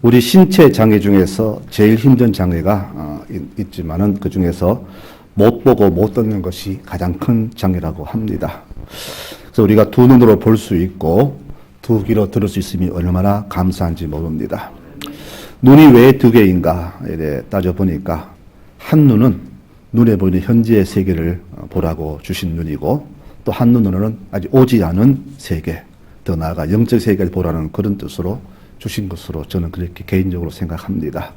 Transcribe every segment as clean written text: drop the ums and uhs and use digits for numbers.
우리 신체 장애 중에서 제일 힘든 장애가 있지만은 그 중에서 못 보고 못 듣는 것이 가장 큰 장애라고 합니다. 그래서 우리가 두 눈으로 볼 수 있고 두 귀로 들을 수 있음이 얼마나 감사한지 모릅니다. 눈이 왜 두 개인가에 대해 따져보니까 한 눈은 눈에 보이는 현재의 세계를 보라고 주신 눈이고 또 한 눈으로는 아직 오지 않은 세계, 더 나아가 영적 세계를 보라는 그런 뜻으로 주신 것으로 저는 그렇게 개인적으로 생각합니다.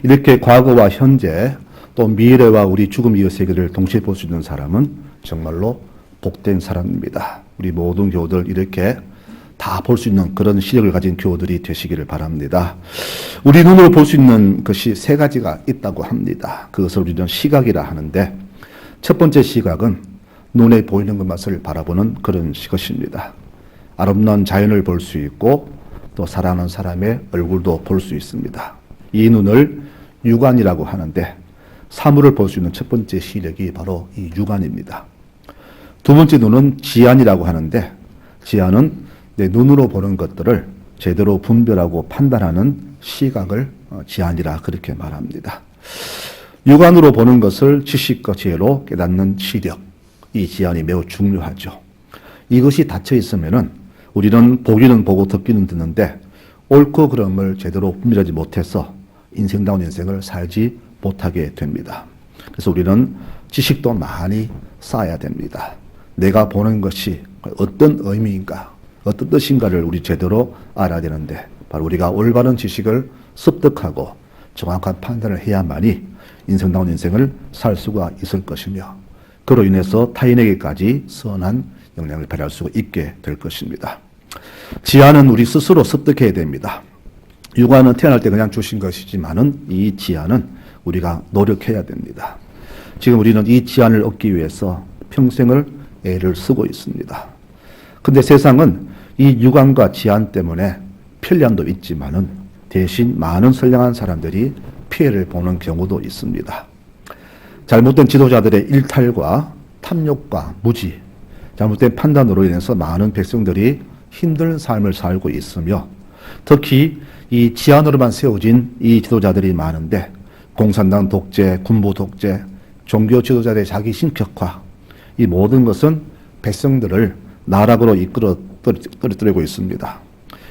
이렇게 과거와 현재 또 미래와 우리 죽음 이후 세계를 동시에 볼 수 있는 사람은 정말로 복된 사람입니다. 우리 모든 교우들 이렇게 다 볼 수 있는 그런 시력을 가진 교우들이 되시기를 바랍니다. 우리 눈으로 볼 수 있는 것이 세 가지가 있다고 합니다. 그것을 우리는 시각이라 하는데 첫 번째 시각은 눈에 보이는 것만을 바라보는 그런 것입니다. 아름다운 자연을 볼 수 있고 또 사랑하는 사람의 얼굴도 볼 수 있습니다. 이 눈을 육안이라고 하는데 사물을 볼 수 있는 첫 번째 시력이 바로 이 육안입니다. 두 번째 눈은 지안이라고 하는데 지안은 내 눈으로 보는 것들을 제대로 분별하고 판단하는 시각을 지안이라 그렇게 말합니다. 육안으로 보는 것을 지식과 지혜로 깨닫는 시력, 이 지안이 매우 중요하죠. 이것이 닫혀 있으면은 우리는 보기는 보고 듣기는 듣는데 옳고 그름을 제대로 분별하지 못해서 인생다운 인생을 살지 못하게 됩니다. 그래서 우리는 지식도 많이 쌓아야 됩니다. 내가 보는 것이 어떤 의미인가, 어떤 뜻인가를 우리 제대로 알아야 되는데 바로 우리가 올바른 지식을 습득하고 정확한 판단을 해야만이 인생다운 인생을 살 수가 있을 것이며 그로 인해서 타인에게까지 선한 영향을 발휘할 수 있게 될 것입니다. 지안은 우리 스스로 습득해야 됩니다. 육안은 태어날 때 그냥 주신 것이지만은 이 지안은 우리가 노력해야 됩니다. 지금 우리는 이 지안을 얻기 위해서 평생을 애를 쓰고 있습니다. 근데 세상은 이 육안과 지안 때문에 편리함도 있지만은 대신 많은 선량한 사람들이 피해를 보는 경우도 있습니다. 잘못된 지도자들의 일탈과 탐욕과 무지, 잘못된 판단으로 인해서 많은 백성들이 힘든 삶을 살고 있으며 특히 이 지안으로만 세워진 이 지도자들이 많은데 공산당 독재, 군부 독재, 종교 지도자들의 자기 신격화 이 모든 것은 백성들을 나락으로 떨어뜨리고 있습니다.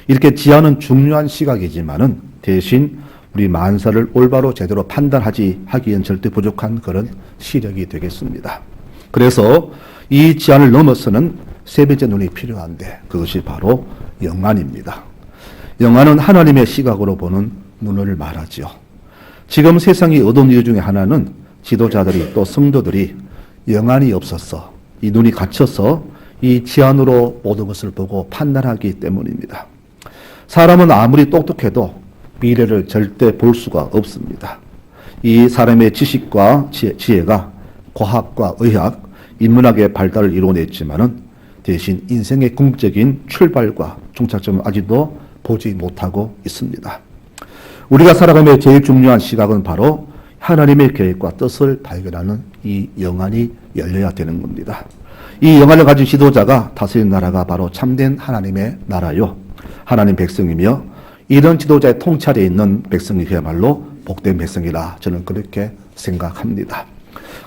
이렇게 지안은 중요한 시각이지만은 대신 우리 만사를 올바로 제대로 하기엔 절대 부족한 그런 시력이 되겠습니다. 그래서 이 지안을 넘어서는 세 번째 눈이 필요한데 그것이 바로 영안입니다. 영안은 하나님의 시각으로 보는 눈을 말하죠. 지금 세상이 얻은 이유 중에 하나는 지도자들이 또 성도들이 영안이 없어서 이 눈이 갇혀서 이 지안으로 모든 것을 보고 판단하기 때문입니다. 사람은 아무리 똑똑해도 미래를 절대 볼 수가 없습니다. 이 사람의 지식과 지혜가 과학과 의학, 인문학의 발달을 이루어냈지만은 대신 인생의 궁극적인 출발과 종착점을 아직도 보지 못하고 있습니다. 우리가 살아가며 제일 중요한 시각은 바로 하나님의 계획과 뜻을 발견하는 이 영안이 열려야 되는 겁니다. 이 영안을 가진 지도자가 다스리는 나라가 바로 참된 하나님의 나라요. 하나님 백성이며 이런 지도자의 통찰에 있는 백성이 그야말로 복된 백성이라 저는 그렇게 생각합니다.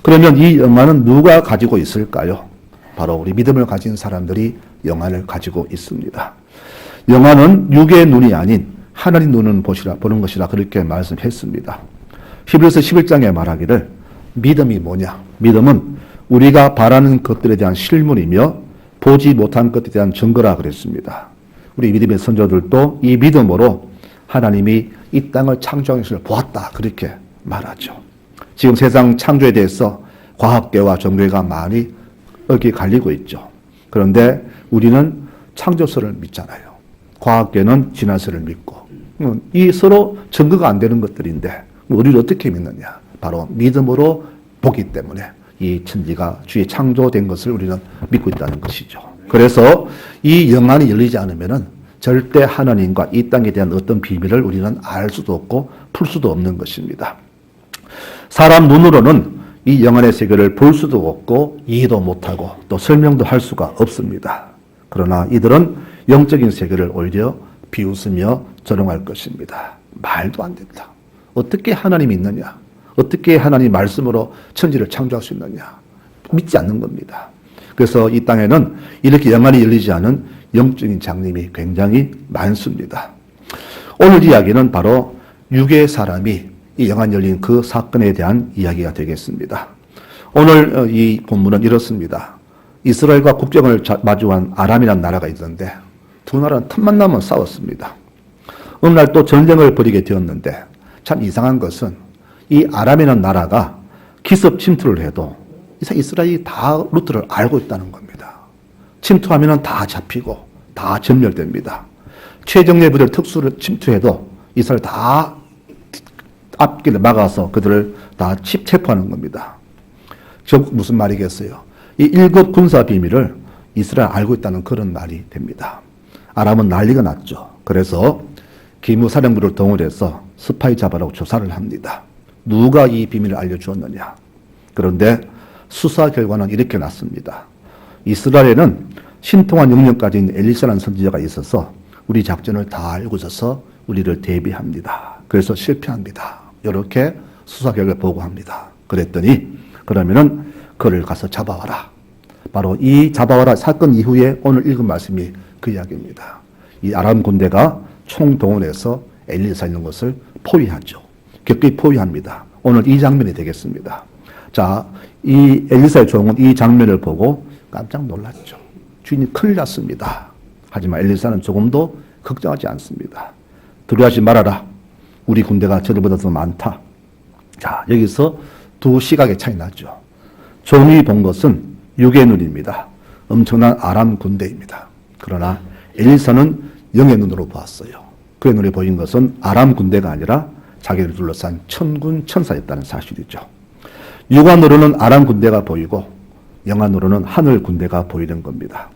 그러면 이 영안은 누가 가지고 있을까요? 바로 우리 믿음을 가진 사람들이 영안을 가지고 있습니다. 영안은 육의 눈이 아닌 하나님 눈은 보는 것이라 그렇게 말씀했습니다. 히브리서 11장에 말하기를 믿음이 뭐냐? 믿음은 우리가 바라는 것들에 대한 실물이며 보지 못한 것에 대한 증거라 그랬습니다. 우리 믿음의 선조들도 이 믿음으로 하나님이 이 땅을 창조한 것을 보았다 그렇게 말하죠. 지금 세상 창조에 대해서 과학계와 종교가 많이 여기 갈리고 있죠. 그런데 우리는 창조설을 믿잖아요. 과학계는 진화설을 믿고 이 서로 증거가 안 되는 것들인데 우리를 어떻게 믿느냐? 바로 믿음으로 보기 때문에 이 천지가 주의 창조된 것을 우리는 믿고 있다는 것이죠. 그래서 이 영안이 열리지 않으면은 절대 하나님과 이 땅에 대한 어떤 비밀을 우리는 알 수도 없고 풀 수도 없는 것입니다. 사람 눈으로는 이 영안의 세계를 볼 수도 없고 이해도 못하고 또 설명도 할 수가 없습니다. 그러나 이들은 영적인 세계를 오히려 비웃으며 조롱할 것입니다. 말도 안 됩니다. 어떻게 하나님이 있느냐? 어떻게 하나님 말씀으로 천지를 창조할 수 있느냐? 믿지 않는 겁니다. 그래서 이 땅에는 이렇게 영안이 열리지 않은 영적인 장님이 굉장히 많습니다. 오늘 이야기는 바로 유괴 사람이 이 영안 열린 그 사건에 대한 이야기가 되겠습니다. 오늘 이 본문은 이렇습니다. 이스라엘과 국경을 마주한 아람이라는 나라가 있는데 두 나라는 틈만 나면 싸웠습니다. 어느 날 또 전쟁을 벌이게 되었는데 참 이상한 것은 이 아람이라는 나라가 기습 침투를 해도 이스라엘이 다 루트를 알고 있다는 겁니다. 침투하면 다 잡히고 다 전멸됩니다. 최정예 부대를 특수를 침투해도 이스라엘 다 앞길을 막아서 그들을 다 체포하는 겁니다. 즉 무슨 말이겠어요? 이 1급 군사 비밀을 이스라엘 알고 있다는 그런 말이 됩니다. 아람은 난리가 났죠. 그래서 기무사령부를 동원해서 스파이 잡아라고 조사를 합니다. 누가 이 비밀을 알려주었느냐? 그런데 수사 결과는 이렇게 났습니다. 이스라엘에는 신통한 영령까지 있는 엘리사라는 선지자가 있어서 우리 작전을 다 알고 있어서 우리를 대비합니다. 그래서 실패합니다. 이렇게 수사 결과를 보고합니다. 그랬더니 그러면은 그를 가서 잡아와라. 바로 이 잡아와라 사건 이후에 오늘 읽은 말씀이 그 이야기입니다. 이 아람 군대가 총동원해서 엘리사 있는 것을 포위하죠. 격히 포위합니다. 오늘 이 장면이 되겠습니다. 자, 이 엘리사의 종은 이 장면을 보고 깜짝 놀랐죠. 주인이 큰일 났습니다. 하지만 엘리사는 조금도 걱정하지 않습니다. 두려워하지 말아라. 우리 군대가 저들보다 더 많다. 자, 여기서 두 시각의 차이 나죠. 종이 본 것은 육의 눈입니다. 엄청난 아람 군대입니다. 그러나 엘리사는 영의 눈으로 보았어요. 그의 눈에 보인 것은 아람 군대가 아니라 자기를 둘러싼 천군 천사였다는 사실이죠. 육안으로는 아람 군대가 보이고 영안으로는 하늘 군대가 보이는 겁니다.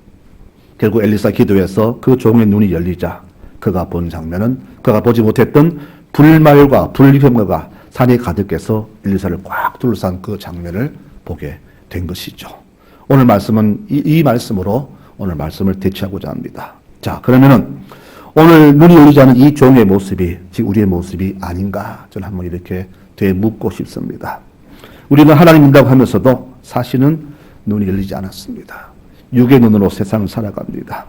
결국 엘리사 기도에서 그 종의 눈이 열리자 그가 본 장면은 그가 보지 못했던 불말과 불경과가 산이 가득해서 엘리사를 꽉 둘러싼 그 장면을 보게 된 것이죠. 오늘 말씀은 이 말씀으로 오늘 말씀을 대체하고자 합니다. 자, 그러면은 오늘 눈이 열리지 않은 이 종의 모습이 지금 우리의 모습이 아닌가 저는 한번 이렇게 되묻고 싶습니다. 우리는 하나님 믿는다고 하면서도 사실은 눈이 열리지 않았습니다. 육의 눈으로 세상을 살아갑니다.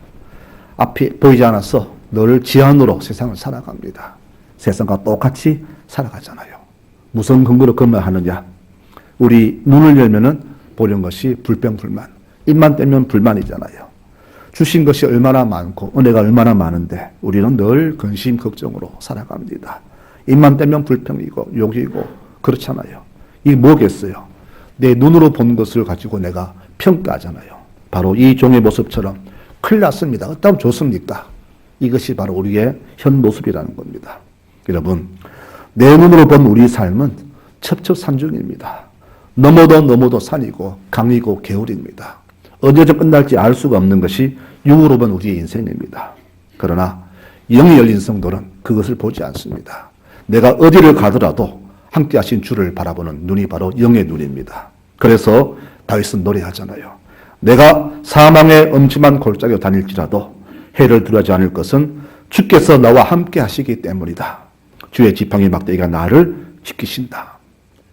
앞이 보이지 않아서 늘 지안으로 세상을 살아갑니다. 세상과 똑같이 살아가잖아요. 무슨 근거로 그런 말 하느냐? 우리 눈을 열면은 보는 것이 불평불만. 입만 떼면 불만이잖아요. 주신 것이 얼마나 많고 은혜가 얼마나 많은데 우리는 늘 근심 걱정으로 살아갑니다. 입만 떼면 불평이고 욕이고 그렇잖아요. 이게 뭐겠어요? 내 눈으로 본 것을 가지고 내가 평가하잖아요. 바로 이 종의 모습처럼 큰일 났습니다. 어떠면 좋습니까? 이것이 바로 우리의 현 모습이라는 겁니다. 여러분, 내 눈으로 본 우리 삶은 첩첩산중입니다. 넘어도 산이고 강이고 개울입니다. 언제쯤 끝날지 알 수가 없는 것이 육으로 본 우리의 인생입니다. 그러나 영이 열린 성도는 그것을 보지 않습니다. 내가 어디를 가더라도 함께 하신 주를 바라보는 눈이 바로 영의 눈입니다. 그래서 다윗은 노래하잖아요. 내가 사망의 엄침한 골짜기로 다닐지라도 해를 두려워하지 않을 것은 주께서 나와 함께 하시기 때문이다. 주의 지팡이 막대기가 나를 지키신다.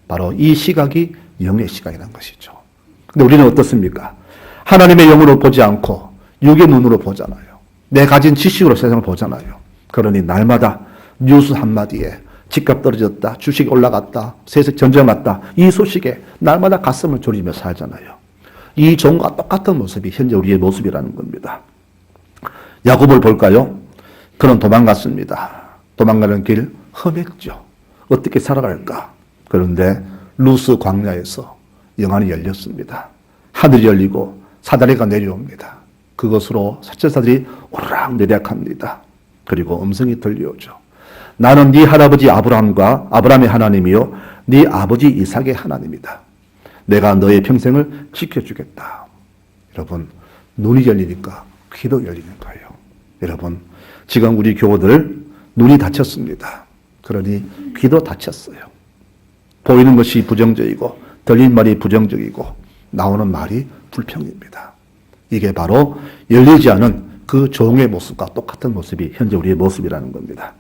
바로 이 시각이 영의 시각이라는 것이죠. 근데 우리는 어떻습니까? 하나님의 영으로 보지 않고 육의 눈으로 보잖아요. 내 가진 지식으로 세상을 보잖아요. 그러니 날마다 뉴스 한마디에 집값 떨어졌다, 주식이 올라갔다, 세상 전쟁 났다, 이 소식에 날마다 가슴을 졸이며 살잖아요. 이 종과 똑같은 모습이 현재 우리의 모습이라는 겁니다. 야곱을 볼까요? 그는 도망갔습니다. 도망가는 길 험했죠. 어떻게 살아갈까? 그런데 루스 광야에서 영안이 열렸습니다. 하늘이 열리고 사다리가 내려옵니다. 그것으로 사천사들이 오르락내리락합니다. 그리고 음성이 들려오죠. 나는 네 할아버지 아브라함의 하나님이요 네 아버지 이삭의 하나님이다. 내가 너의 평생을 지켜주겠다. 여러분, 눈이 열리니까 귀도 열리는 거예요. 여러분, 지금 우리 교우들 눈이 닫혔습니다. 그러니 귀도 닫혔어요. 보이는 것이 부정적이고 들린 말이 부정적이고 나오는 말이 불평입니다. 이게 바로 열리지 않은 그 종의 모습과 똑같은 모습이 현재 우리의 모습이라는 겁니다.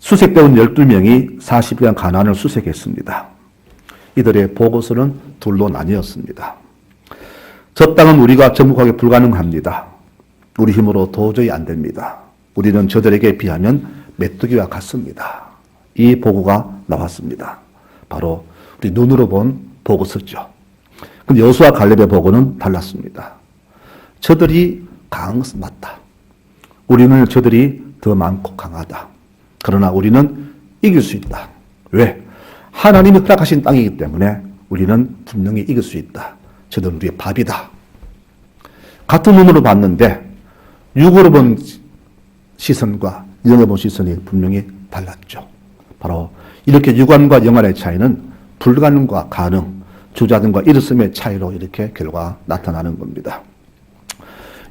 수색대원 12명이 40년 가나안을 수색했습니다. 이들의 보고서는 둘로 나뉘었습니다. 저 땅은 우리가 정복하기 불가능합니다. 우리 힘으로 도저히 안 됩니다. 우리는 저들에게 비하면 메뚜기와 같습니다. 이 보고가 나왔습니다. 바로 우리 눈으로 본 보고서죠. 근데 여호수아 갈렙의 보고는 달랐습니다. 저들이 강한 것은 맞다. 우리는 저들이 더 많고 강하다. 그러나 우리는 이길 수 있다. 왜? 하나님이 허락하신 땅이기 때문에 우리는 분명히 이길 수 있다. 저들은 우리의 밥이다. 같은 눈으로 봤는데 육으로 본 시선과 영으로 본 시선이 분명히 달랐죠. 바로 이렇게 육안과 영안의 차이는 불가능과 가능, 주자등과 일었음의 차이로 이렇게 결과가 나타나는 겁니다.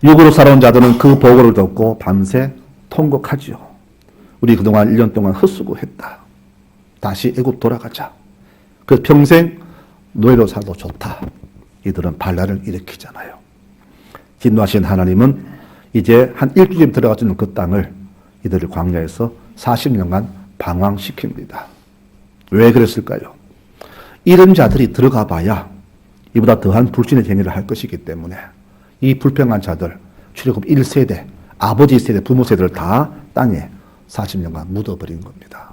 육으로 살아온 자들은 그 보고를 듣고 밤새 통곡하지요. 우리 그동안 1년 동안 헛수고했다. 다시 애굽 돌아가자. 그래서 평생 노예로 살도 좋다. 이들은 반란을 일으키잖아요. 진노하신 하나님은 이제 한 일주일 들어가주는 그 땅을 이들을 광야에서 40년간 방황시킵니다. 왜 그랬을까요? 이런 자들이 들어가 봐야 이보다 더한 불신의 행위를 할 것이기 때문에 이 불평한 자들, 출애굽 1세대, 아버지 세대, 부모 세대를 다 땅에 40년간 묻어버린 겁니다.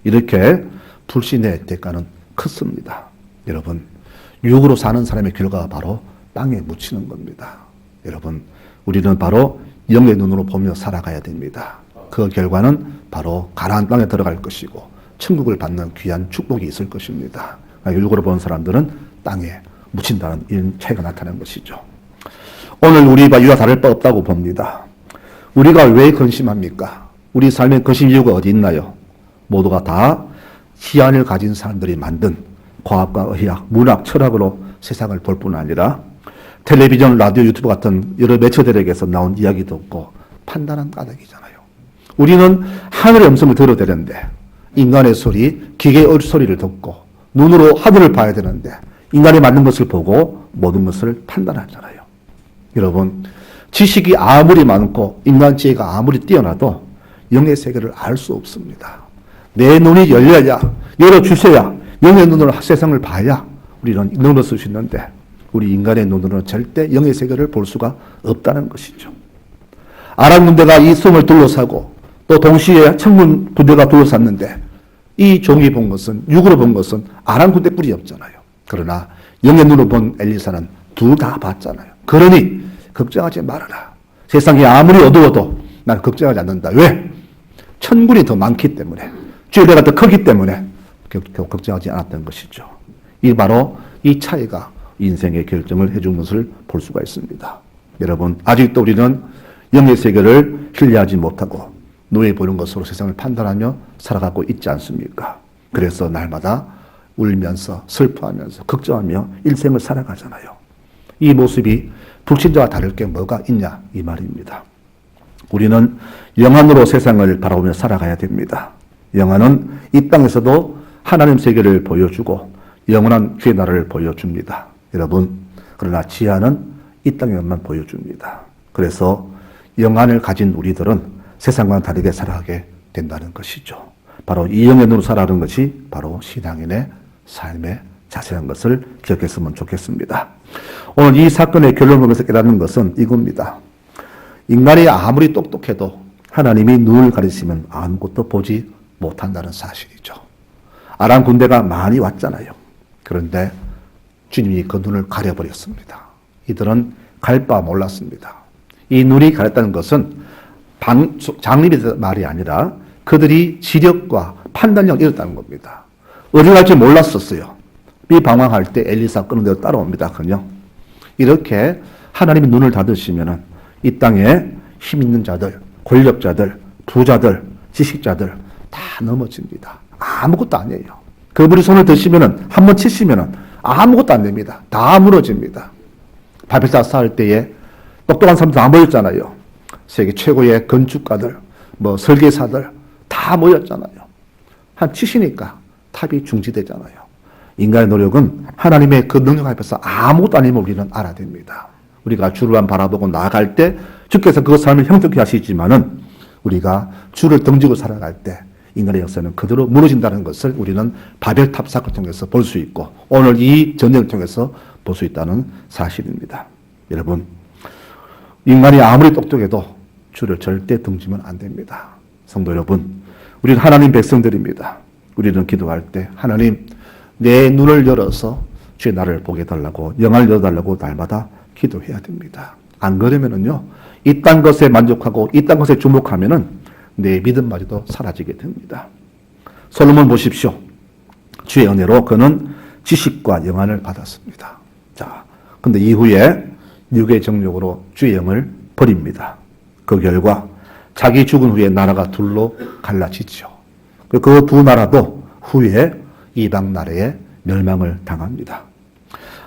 이렇게 불신의 대가는 컸습니다. 여러분, 육으로 사는 사람의 결과가 바로 땅에 묻히는 겁니다. 여러분, 우리는 바로 영의 눈으로 보며 살아가야 됩니다. 그 결과는 바로 가나안 땅에 들어갈 것이고 천국을 받는 귀한 축복이 있을 것입니다. 육으로 본 사람들은 땅에 묻힌다는 이런 차이가 나타나는 것이죠. 오늘 우리와 유와 다를 바 없다고 봅니다. 우리가 왜 근심합니까? 우리 삶의 근심 이유가 어디 있나요? 모두가 다 희한을 가진 사람들이 만든 과학과 의학, 문학, 철학으로 세상을 볼 뿐 아니라 텔레비전, 라디오, 유튜브 같은 여러 매체들에게서 나온 이야기도 없고 판단한 까닭이잖아요. 우리는 하늘의 음성을 들어야 되는데 인간의 소리, 기계의 소리를 듣고 눈으로 하늘을 봐야 되는데 인간이 만든 것을 보고 모든 것을 판단하잖아요. 여러분, 지식이 아무리 많고 인간 지혜가 아무리 뛰어나도 영의 세계를 알 수 없습니다. 내 눈이 열어주셔야 영의 눈으로 세상을 봐야 우리는 눈을 쓸 수 있는데 우리 인간의 눈으로는 절대 영의 세계를 볼 수가 없다는 것이죠. 아람 군대가 이 성을 둘러싸고 또 동시에 천군 부대가 둘러쌌는데 이 종이 본 것은, 육으로 본 것은 아람 군대뿐이 없잖아요. 그러나 영의 눈으로 본 엘리사는 둘 다 봤잖아요. 그러니 걱정하지 말아라. 세상이 아무리 어두워도 난 걱정하지 않는다. 왜? 천군이 더 많기 때문에, 죄가 더 크기 때문에 걱정하지 않았던 것이죠. 이 바로 이 차이가 인생의 결정을 해준 것을 볼 수가 있습니다. 여러분, 아직도 우리는 영의 세계를 신뢰하지 못하고 눈에 보는 것으로 세상을 판단하며 살아가고 있지 않습니까? 그래서 날마다 울면서 슬퍼하면서 걱정하며 일생을 살아가잖아요. 이 모습이 불신자와 다를 게 뭐가 있냐 이 말입니다. 우리는 영안으로 세상을 바라보며 살아가야 됩니다. 영안은 이 땅에서도 하나님 세계를 보여주고 영원한 주의 나라를 보여줍니다. 여러분, 그러나 지하는 이 땅에만 보여줍니다. 그래서 영안을 가진 우리들은 세상과는 다르게 살아가게 된다는 것이죠. 바로 이 영의 눈으로 살아가는 것이 바로 신앙인의 삶의 자세한 것을 기억했으면 좋겠습니다. 오늘 이 사건의 결론을 보면서 깨닫는 것은 이겁니다. 인간이 아무리 똑똑해도 하나님이 눈을 가리시면 아무것도 보지 못한다는 사실이죠. 아람 군대가 많이 왔잖아요. 그런데 주님이 그 눈을 가려버렸습니다. 이들은 갈 바 몰랐습니다. 이 눈이 가렸다는 것은 장립의 말이 아니라 그들이 지력과 판단력을 잃었다는 겁니다. 어디 갈지 몰랐었어요. 비방황할 때 엘리사 끄는 대로 따라옵니다. 그냥 이렇게 하나님의 눈을 닫으시면은 이 땅에 힘 있는 자들, 권력자들, 부자들, 지식자들 다 넘어집니다. 아무것도 아니에요. 그분이 손을 드시면은 한번 치시면은 아무것도 안 됩니다. 다 무너집니다. 바벨탑 쌓을 때에 똑똑한 사람들 다 모였잖아요. 세계 최고의 건축가들, 설계사들 다 모였잖아요. 한 치시니까 탑이 중지되잖아요. 인간의 노력은 하나님의 그 능력 앞에서 아무것도 아니면 우리는 알아야 됩니다. 우리가 주를 바라보고 나아갈 때 주께서 그 삶을 형통케 하시지만은 우리가 주를 등지고 살아갈 때 인간의 역사는 그대로 무너진다는 것을 우리는 바벨탑 사건을 통해서 볼 수 있고 오늘 이 전쟁을 통해서 볼 수 있다는 사실입니다. 여러분, 인간이 아무리 똑똑해도 주를 절대 등지면 안 됩니다. 성도 여러분, 우리는 하나님 백성들입니다. 우리는 기도할 때 하나님 내 눈을 열어서 주의 나를 보게 해달라고, 영을 열어달라고 날마다 기도해야 됩니다. 안 그러면은요, 이딴 것에 만족하고 이딴 것에 주목하면은 내 믿음마저도 사라지게 됩니다. 솔로몬 보십시오. 주의 은혜로 그는 지식과 영안을 받았습니다. 자, 근데 이후에 육의 정욕으로 주의 영을 버립니다. 그 결과 자기 죽은 후에 나라가 둘로 갈라지죠. 그 두 나라도 후에 이방 나라에 멸망을 당합니다.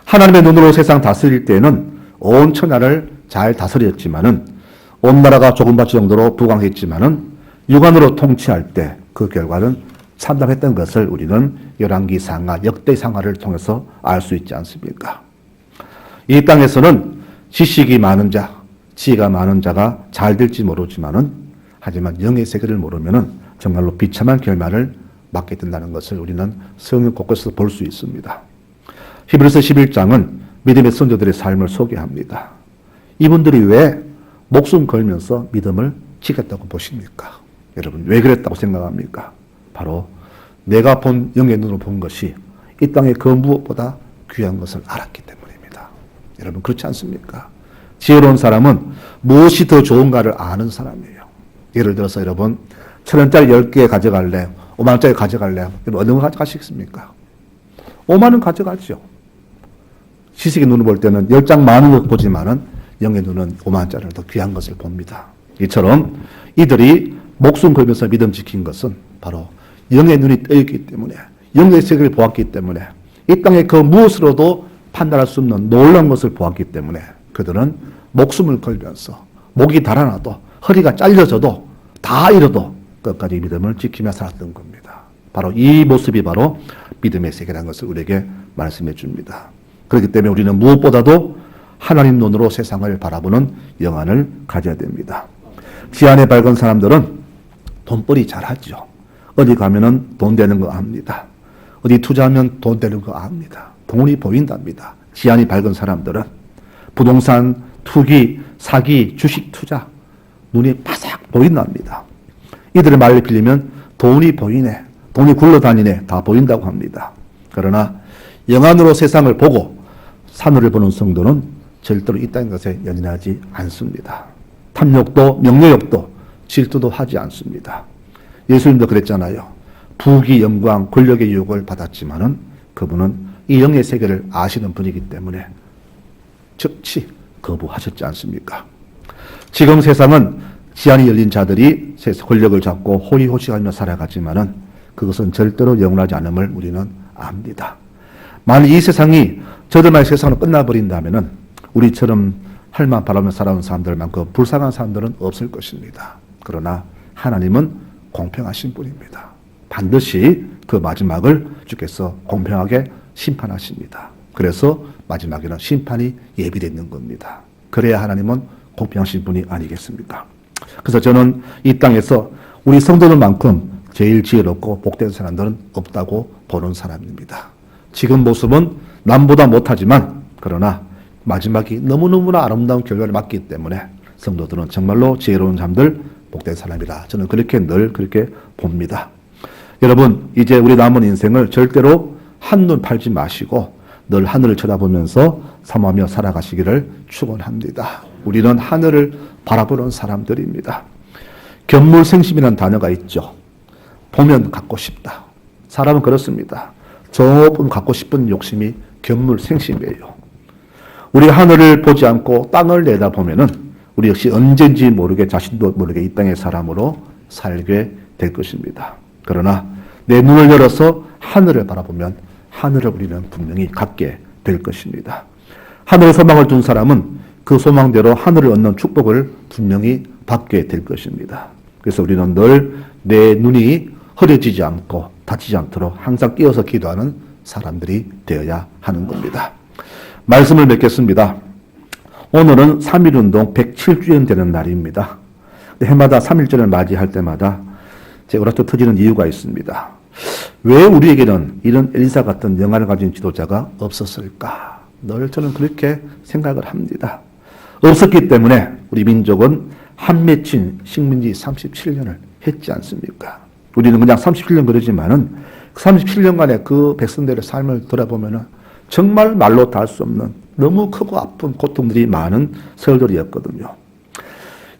하나님의 눈으로 세상 다스릴 때는 온 천하를 잘 다스렸지만은 온 나라가 조금밖에 정도로 부강했지만은 육안으로 통치할 때 그 결과는 참담했던 것을 우리는 열왕기 상하, 역대 상하를 통해서 알 수 있지 않습니까? 이 땅에서는 지식이 많은 자, 지혜가 많은 자가 잘 될지 모르지만은 하지만 영의 세계를 모르면은 정말로 비참한 결말을 맞게 된다는 것을 우리는 성경 곳곳에서 볼 수 있습니다. 히브리서 11장은 믿음의 선조들의 삶을 소개합니다. 이분들이 왜 목숨 걸면서 믿음을 지켰다고 보십니까? 여러분, 왜 그랬다고 생각합니까? 바로 내가 본 영의 눈으로 본 것이 이 땅의 그 무엇보다 귀한 것을 알았기 때문입니다. 여러분, 그렇지 않습니까? 지혜로운 사람은 무엇이 더 좋은가를 아는 사람이에요. 예를 들어서 여러분, 1,000원짜리 10개 가져갈래? 5만원짜리 가져갈래? 여러분, 어느 거 가져가시겠습니까? 5만원 가져가죠. 지식의 눈을 볼 때는 10장 많은 것 보지만은 영의 눈은 5만원짜리를 더 귀한 것을 봅니다. 이처럼 이들이 목숨 걸면서 믿음 지킨 것은 바로 영의 눈이 떠있기 때문에, 영의 세계를 보았기 때문에, 이 땅의 그 무엇으로도 판단할 수 없는 놀라운 것을 보았기 때문에 그들은 목숨을 걸면서 목이 달아나도 허리가 잘려져도 다 잃어도 끝까지 믿음을 지키며 살았던 겁니다. 바로 이 모습이 바로 믿음의 세계라는 것을 우리에게 말씀해 줍니다. 그렇기 때문에 우리는 무엇보다도 하나님 눈으로 세상을 바라보는 영안을 가져야 됩니다. 지안에 밝은 사람들은 돈벌이 잘하죠. 어디 가면은 돈 되는 거 압니다. 어디 투자하면 돈 되는 거 압니다. 돈이 보인답니다. 지안이 밝은 사람들은 부동산, 투기, 사기, 주식 투자 눈이 바삭 보인답니다. 이들의 말을 빌리면 돈이 보이네, 돈이 굴러다니네 다 보인다고 합니다. 그러나 영안으로 세상을 보고 하늘을 보는 성도는 절대로 이딴 것에 연연하지 않습니다. 탐욕도 명예욕도 질투도 하지 않습니다. 예수님도 그랬잖아요. 부귀, 영광, 권력의 유혹을 받았지만은 그분은 이 영의 세계를 아시는 분이기 때문에 즉시 거부하셨지 않습니까? 지금 세상은 지안이 열린 자들이 권력을 잡고 호의호식하며 살아가지만은 그것은 절대로 영원하지 않음을 우리는 압니다. 만약 이 세상이 저들만의 세상으로 끝나버린다면은 우리처럼 할만 바라며 살아온 사람들만큼 불쌍한 사람들은 없을 것입니다. 그러나 하나님은 공평하신 분입니다. 반드시 그 마지막을 주께서 공평하게 심판하십니다. 그래서 마지막에는 심판이 예비되어 있는 겁니다. 그래야 하나님은 공평하신 분이 아니겠습니까? 그래서 저는 이 땅에서 우리 성도들만큼 제일 지혜롭고 복된 사람들은 없다고 보는 사람입니다. 지금 모습은 남보다 못하지만 그러나 마지막이 너무너무나 아름다운 결과를 맞기 때문에 성도들은 정말로 지혜로운 사람들, 복된 사람이라 저는 그렇게 그렇게 봅니다. 여러분, 이제 우리 남은 인생을 절대로 한눈 팔지 마시고 늘 하늘을 쳐다보면서 사모하며 살아가시기를 축원합니다. 우리는 하늘을 바라보는 사람들입니다. 견물생심이라는 단어가 있죠. 보면 갖고 싶다. 사람은 그렇습니다. 조금 갖고 싶은 욕심이 견물생심이에요. 우리 하늘을 보지 않고 땅을 내다보면은 우리 역시 언젠지 모르게 자신도 모르게 이 땅의 사람으로 살게 될 것입니다. 그러나 내 눈을 열어서 하늘을 바라보면 하늘을 우리는 분명히 갖게 될 것입니다. 하늘에 소망을 둔 사람은 그 소망대로 하늘을 얻는 축복을 분명히 받게 될 것입니다. 그래서 우리는 늘 내 눈이 흐려지지 않고 다치지 않도록 항상 끼어서 기도하는 사람들이 되어야 하는 겁니다. 말씀을 맺겠습니다. 오늘은 3.1운동 107주년 되는 날입니다. 해마다 3.1절을 맞이할 때마다 제 의라도 터지는 이유가 있습니다. 왜 우리에게는 이런 엘리사 같은 영화를 가진 지도자가 없었을까? 늘 저는 그렇게 생각을 합니다. 없었기 때문에 우리 민족은 한 맺힌 식민지 37년을 했지 않습니까? 우리는 그냥 37년 그러지만은 37년간의 그 백성들의 삶을 돌아보면은 정말 말로 다 할 수 없는 너무 크고 아픈 고통들이 많은 세월들이었거든요.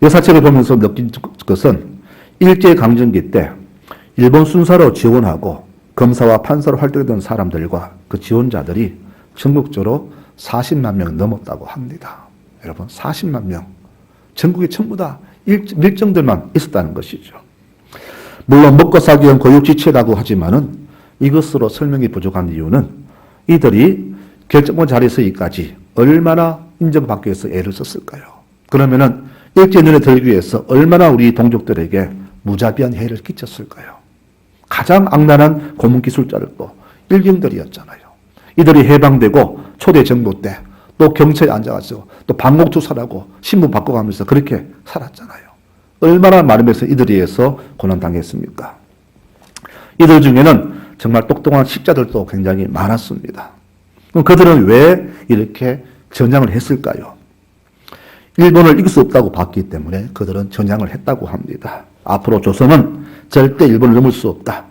역사책을 보면서 느낀 것은 일제강점기 때 일본 순사로 지원하고 검사와 판사로 활동했던 사람들과 그 지원자들이 전국적으로 40만 명 넘었다고 합니다. 여러분 40만 명. 전국에 전부 다 밀정들만 있었다는 것이죠. 물론 먹고 살기 위한 고육지체라고 하지만은 이것으로 설명이 부족한 이유는 이들이 결정권 자리에 서기까지 얼마나 인정받기 위해서 애를 썼을까요? 그러면은 일제 눈에 들기 위해서 얼마나 우리 동족들에게 무자비한 해를 끼쳤을까요? 가장 악랄한 고문기술자들도 일경들이었잖아요. 이들이 해방되고 초대 정부 때 또 경찰에 앉아가지고 또 반공투사라고 신분 바꿔가면서 그렇게 살았잖아요. 얼마나 많으면서 이들에 의해서 고난당했습니까? 이들 중에는 정말 똑똑한 식자들도 굉장히 많았습니다. 그럼 그들은 왜 이렇게 전향을 했을까요? 일본을 이길 수 없다고 봤기 때문에 그들은 전향을 했다고 합니다. 앞으로 조선은 절대 일본을 넘을 수 없다.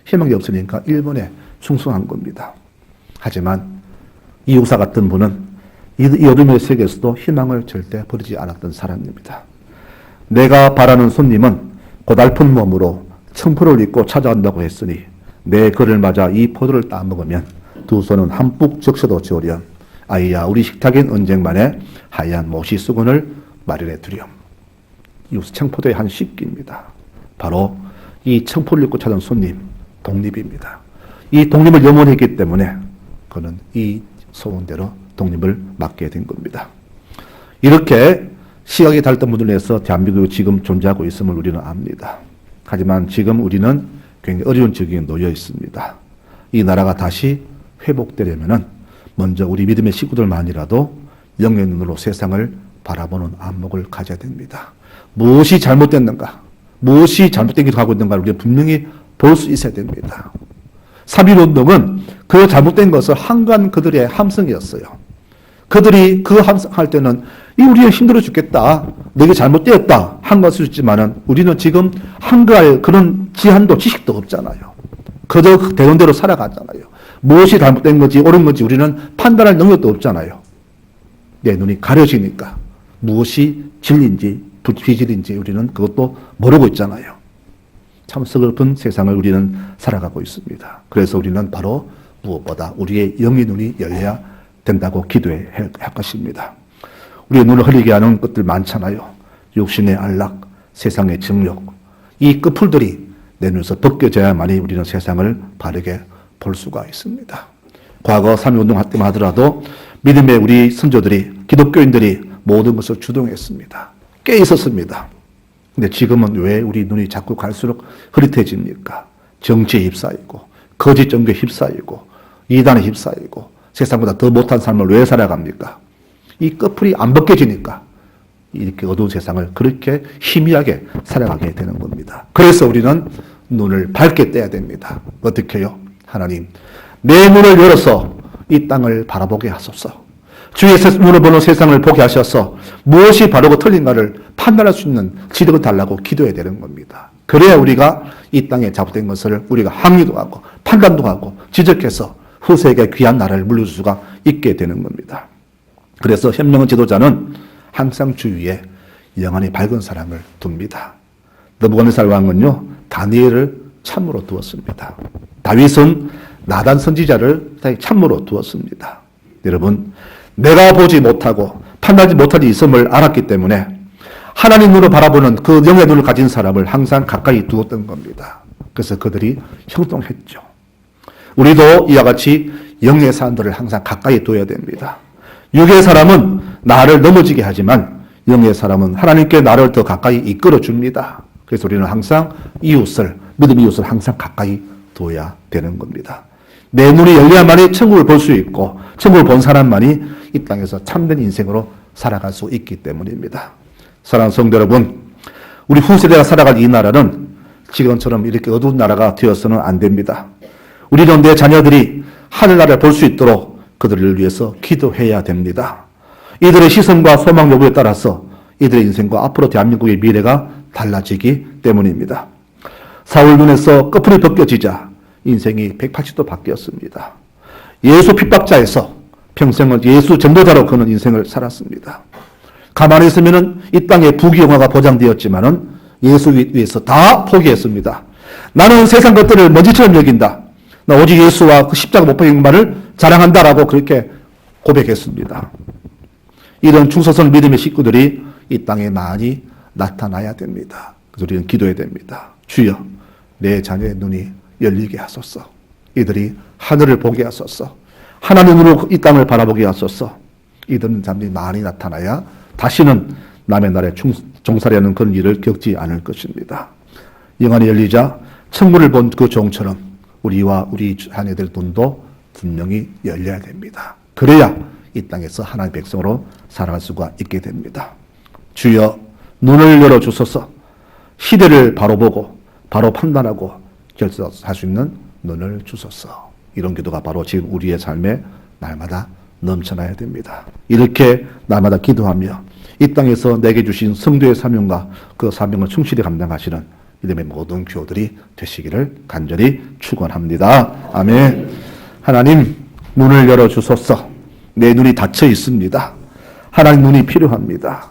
희망이 없으니까 일본에 충성한 겁니다. 하지만 이유사 같은 분은 이 어둠의 세계에서도 희망을 절대 버리지 않았던 사람입니다. 내가 바라는 손님은 고달픈 몸으로 청포를 입고 찾아간다고 했으니 내 그를 맞아 이 포도를 따먹으면 두 손은 한뿍 적셔도 좋으련 아이야 우리 식탁엔 언쟁만에 하얀 모시 수건을 마련해 두렴. 이 청포도의 한 식기입니다. 바로 이 청포를 입고 찾아온 손님 독립입니다. 이 독립을 염원했기 때문에 그는 이 소원대로 독립을 맡게 된 겁니다. 이렇게 시각이 달랐던 분들에 의해서 대한민국이 지금 존재하고 있음을 우리는 압니다. 하지만 지금 우리는 굉장히 어려운 지경에 놓여 있습니다. 이 나라가 다시 회복되려면은 먼저 우리 믿음의 식구들만이라도 영의 눈으로 세상을 바라보는 안목을 가져야 됩니다. 무엇이 잘못됐는가, 무엇이 잘못된 길을 가고 있는가를 우리가 분명히 볼 수 있어야 됩니다. 3.1운동은 그 잘못된 것을 항거한 그들의 함성이었어요. 그들이 그 함성할 때는 우리는 힘들어 죽겠다, 너게 잘못되었다 한 것일 수 있지만은 우리는 지금 항거할 그런 지한도 지식도 없잖아요. 그저 되는 대로 살아가잖아요. 무엇이 잘못된 건지 옳은 건지 우리는 판단할 능력도 없잖아요. 내 눈이 가려지니까 무엇이 진리인지 비진리인지 우리는 그것도 모르고 있잖아요. 참 서글픈 세상을 우리는 살아가고 있습니다. 그래서 우리는 바로 무엇보다 우리의 영의 눈이 열려야 된다고 기도해야 할 것입니다. 우리의 눈을 흐리게 하는 것들 많잖아요. 육신의 안락, 세상의 정욕, 이 끝풀들이 내 눈에서 벗겨져야만이 우리는 세상을 바르게 볼 수가 있습니다. 과거 3.1운동 할 때만 하더라도 믿음의 우리 선조들이, 기독교인들이 모든 것을 주동했습니다. 깨 있었습니다. 근데 지금은 왜 우리 눈이 자꾸 갈수록 흐릿해집니까? 정치에 휩싸이고, 거짓 정교에 휩싸이고, 이단에 휩싸이고, 세상보다 더 못한 삶을 왜 살아갑니까? 이 끝풀이 안 벗겨지니까 이렇게 어두운 세상을 그렇게 희미하게 살아가게 되는 겁니다. 그래서 우리는 눈을 밝게 떼야 됩니다. 어떻게 해요? 하나님, 내 눈을 열어서 이 땅을 바라보게 하소서. 주의 눈을 보는 세상을 보게 하셔서 무엇이 바르고 틀린가를 판단할 수 있는 지력을 달라고 기도해야 되는 겁니다. 그래야 우리가 이 땅에 잘못된 것을 우리가 항의도 하고 판단도 하고 지적해서 후세에게 귀한 나라를 물려줄 수가 있게 되는 겁니다. 그래서 현명한 지도자는 항상 주위에 영안이 밝은 사람을 둡니다. 느부갓네살 왕은요, 다니엘을 참으로 두었습니다. 다윗은 나단 선지자를 참으로 두었습니다. 여러분, 내가 보지 못하고 판단하지 못할 일이 있음을 알았기 때문에 하나님 눈으로 바라보는 그 영의 눈을 가진 사람을 항상 가까이 두었던 겁니다. 그래서 그들이 형통했죠. 우리도 이와 같이 영의 사람들을 항상 가까이 둬야 됩니다. 육의 사람은 나를 넘어지게 하지만 영의 사람은 하나님께 나를 더 가까이 이끌어 줍니다. 그래서 우리는 항상 이웃을, 믿음 이웃을 항상 가까이 둬야 되는 겁니다. 내 눈이 열려야만이 천국을 볼 수 있고 천국을 본 사람만이 이 땅에서 참된 인생으로 살아갈 수 있기 때문입니다. 사랑하는 성도 여러분, 우리 후세대가 살아갈 이 나라는 지금처럼 이렇게 어두운 나라가 되어서는 안 됩니다. 우리는 내 자녀들이 하늘나라를 볼 수 있도록 그들을 위해서 기도해야 됩니다. 이들의 시선과 소망 여부에 따라서 이들의 인생과 앞으로 대한민국의 미래가 달라지기 때문입니다. 사울 눈에서 꺼풀이 벗겨지자 인생이 180도 바뀌었습니다. 예수 핍박자에서 평생을 예수 전도자로 그는 인생을 살았습니다. 가만히 있으면 이 땅의 부귀영화가 보장되었지만은 예수 위해서 다 포기했습니다. 나는 세상 것들을 먼지처럼 여긴다. 나 오직 예수와 그 십자가 못 박힌 것만을 자랑한다라고 그렇게 고백했습니다. 이런 충성성 믿음의 식구들이 이 땅에 많이 나타나야 됩니다. 그래서 우리는 기도해야 됩니다. 주여, 내 자녀의 눈이 열리게 하소서. 이들이 하늘을 보게 하소서. 하나님 눈으로 이 땅을 바라보게 하소서. 이들은 사람들이 많이 나타나야 다시는 남의 나라에 종살이하는 그런 일을 겪지 않을 것입니다. 영안이 열리자 천문을 본 그 종처럼 우리와 우리 자녀들 눈도 분명히 열려야 됩니다. 그래야 이 땅에서 하나님의 백성으로 살아갈 수가 있게 됩니다. 주여, 눈을 열어주소서. 시대를 바로 보고 바로 판단하고 결정할 수 있는 눈을 주소서. 이런 기도가 바로 지금 우리의 삶에 날마다 넘쳐나야 됩니다. 이렇게 날마다 기도하며 이 땅에서 내게 주신 성도의 사명과 그 사명을 충실히 감당하시는 믿음의 모든 교우들이 되시기를 간절히 축원합니다. 아멘. 하나님, 눈을 열어주소서. 내 눈이 닫혀 있습니다. 하나님 눈이 필요합니다.